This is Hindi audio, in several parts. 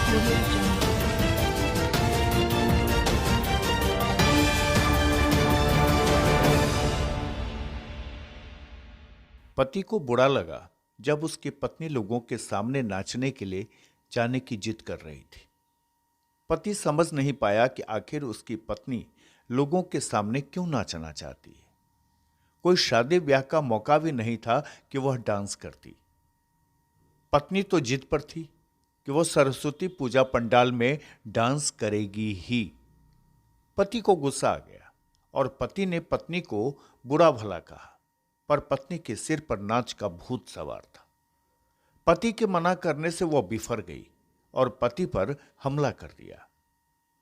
Audio Jungle. पति को बुरा लगा जब उसकी पत्नी लोगों के सामने नाचने के लिए जाने की जिद कर रही थी। पति समझ नहीं पाया कि आखिर उसकी पत्नी लोगों के सामने क्यों नाचना चाहती है। कोई शादी ब्याह का मौका भी नहीं था कि वह डांस करती। पत्नी तो जिद पर थी कि वह सरस्वती पूजा पंडाल में डांस करेगी ही। पति को गुस्सा आ गया और पति ने पत्नी को बुरा भला कहा, पर पत्नी के सिर पर नाच का भूत सवार था। पति के मना करने से वह बिफर गई और पति पर हमला कर दिया।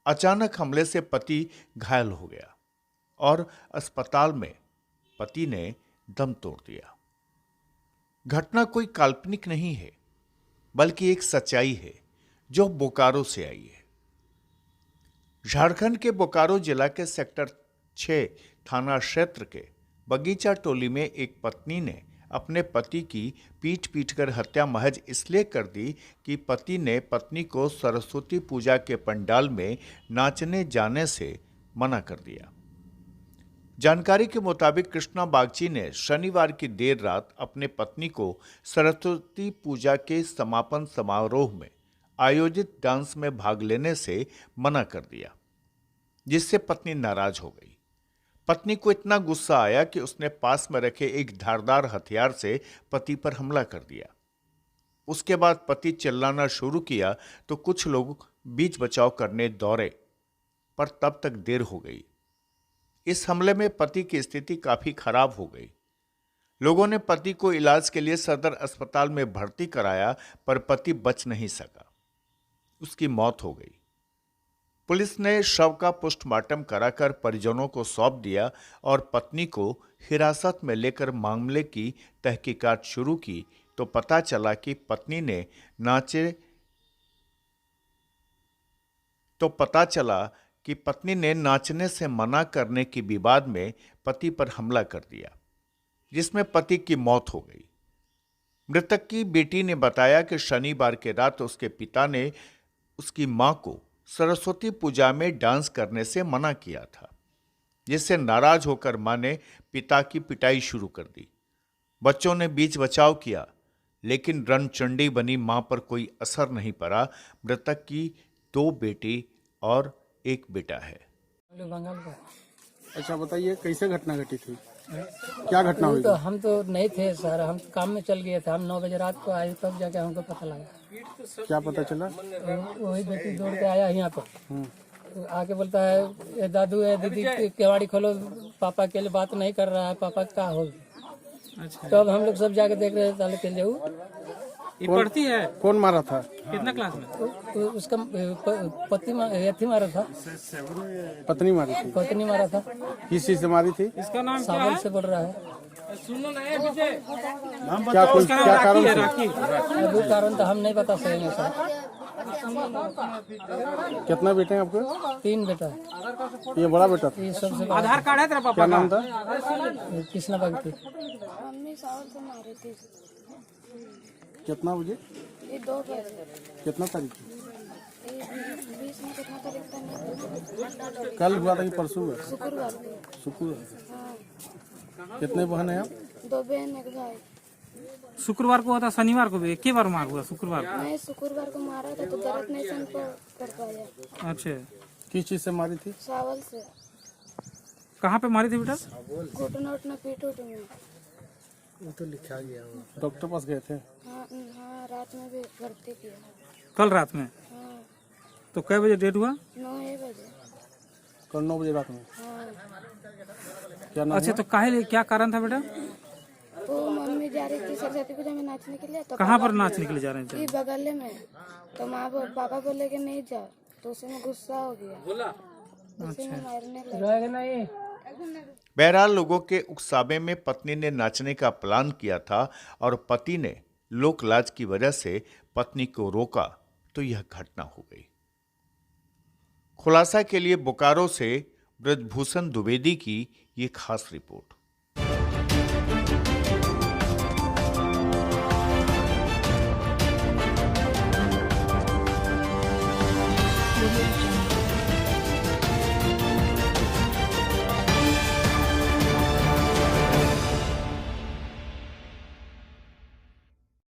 अचानक हमले से पति घायल हो गया और अस्पताल में पति ने दम तोड़ दिया। घटना कोई काल्पनिक नहीं है, बल्कि एक सच्चाई है जो बोकारो से आई है। झारखंड के बोकारो जिला के सेक्टर 6 थाना क्षेत्र के बगीचा टोली में एक पत्नी ने अपने पति की पीट पीटकर हत्या महज इसलिए कर दी कि पति ने पत्नी को सरस्वती पूजा के पंडाल में नाचने जाने से मना कर दिया। जानकारी के मुताबिक कृष्णा बागची ने शनिवार की देर रात अपने पत्नी को सरस्वती पूजा के समापन समारोह में आयोजित डांस में भाग लेने से मना कर दिया, जिससे पत्नी नाराज हो गई। पत्नी को इतना गुस्सा आया कि उसने पास में रखे एक धारदार हथियार से पति पर हमला कर दिया। उसके बाद पति चिल्लाना शुरू किया तो कुछ लोग बीच बचाव करने दौड़े, पर तब तक देर हो गई। इस हमले में पति की स्थिति काफी खराब हो गई। लोगों ने पति को इलाज के लिए सदर अस्पताल में भर्ती कराया, पर पति बच नहीं सका। उसकी मौत हो गई। पुलिस ने शव का पोस्टमार्टम कराकर परिजनों को सौंप दिया और पत्नी को हिरासत में लेकर मामले की तहकीकात शुरू की तो पता चला कि पत्नी ने नाचने से मना करने के विवाद में पति पर हमला कर दिया, जिसमें पति की मौत हो गई। मृतक की बेटी ने बताया कि शनिवार के रात उसके पिता ने उसकी मां को सरस्वती पूजा में डांस करने से मना किया था, जिससे नाराज होकर मां ने पिता की पिटाई शुरू कर दी। बच्चों ने बीच बचाव किया, लेकिन रणचंडी बनी मां पर कोई असर नहीं पड़ा। मृतक की 2 बेटी और 1 बेटा है। बंगाल का। अच्छा बताइए, कैसे घटना घटी थी? क्या घटना हुई? तो हम तो नहीं थे सर, हम काम में चल गए थे। हम 9 बजे रात को आए, तब जाके हमको पता लगा। क्या पता चला? वही बेटी दौड़ के आया यहाँ पर, आके बोलता है ए दादू ए दीदी केवाड़ी खोलो, पापा के लिए बात नहीं कर रहा है, पापा क्या हो। अच्छा। तो अब हम लोग सब जाके देख रहे थे, ताले के लिए ये पढ़ती है। कौन मारा था? कितना क्लास में? उसका पति मारा था। पत्नी मारी थी। पत्नी मारा था। किस चीज से मारी थी? इसका नाम सावल से बोल रहा है। क्या कारण था? अभी कारण तो हम नहीं बता सकेंगे सर। कितना बेटे हैं आपके? 3 बेटा है। ये बड़ा बेटा था? ये सबसे आधार कार्ड है तेरा पापा? क्या नाम था? कृष्णा बागची। मम्मी सावल से मारी थी। कितना बजे? ये 2 बजे। कितना तारीख? 20 में कितना तारीख था? कल हुआ था कि परसों हुआ? शुक्रवार को। शुक्रवार। हाँ। कितने बहन है आप? 2 बहन 1 भाई। शुक्रवार को होता, शनिवार को भी एक ही बार मार हुआ? शुक्रवार को मैं शुक्रवार को मारा था तो दर्द नहीं सहन कर पाया। अच्छा, किस चीज से मारी थी? सावल से। कहाँ पे मारी थी बेटा? घुटना उठना पीठ उठ में। वो तो लिखा गया होगा। डॉक्टर पास गए थे? हाँ, रात में भी भर्ती किया। कल रात में? हाँ। तो कै बजे डेट हुआ? 9 बजे। कल 9 बजे रात में? हाँ। क्या नाम? अच्छा, तो काहे क्या कारण था बेटा? तो मम्मी जा रही थी सरस्वती पूजा में नाचने के लिए। तो कहाँ पर नाचने के लिए जा रहे थे? ये बगल में। तो पापा बोले कि नहीं जाओ, तो उसमें गुस्सा हो गया। उसी में मारने लगा। बहरहाल लोगों के उकसावे में पत्नी ने नाचने का प्लान किया था और पति ने लोक लाज की वजह से पत्नी को रोका तो यह घटना हो गई। खुलासा के लिए बोकारो से ब्रजभूषण द्विवेदी की ये खास रिपोर्ट। बोलिए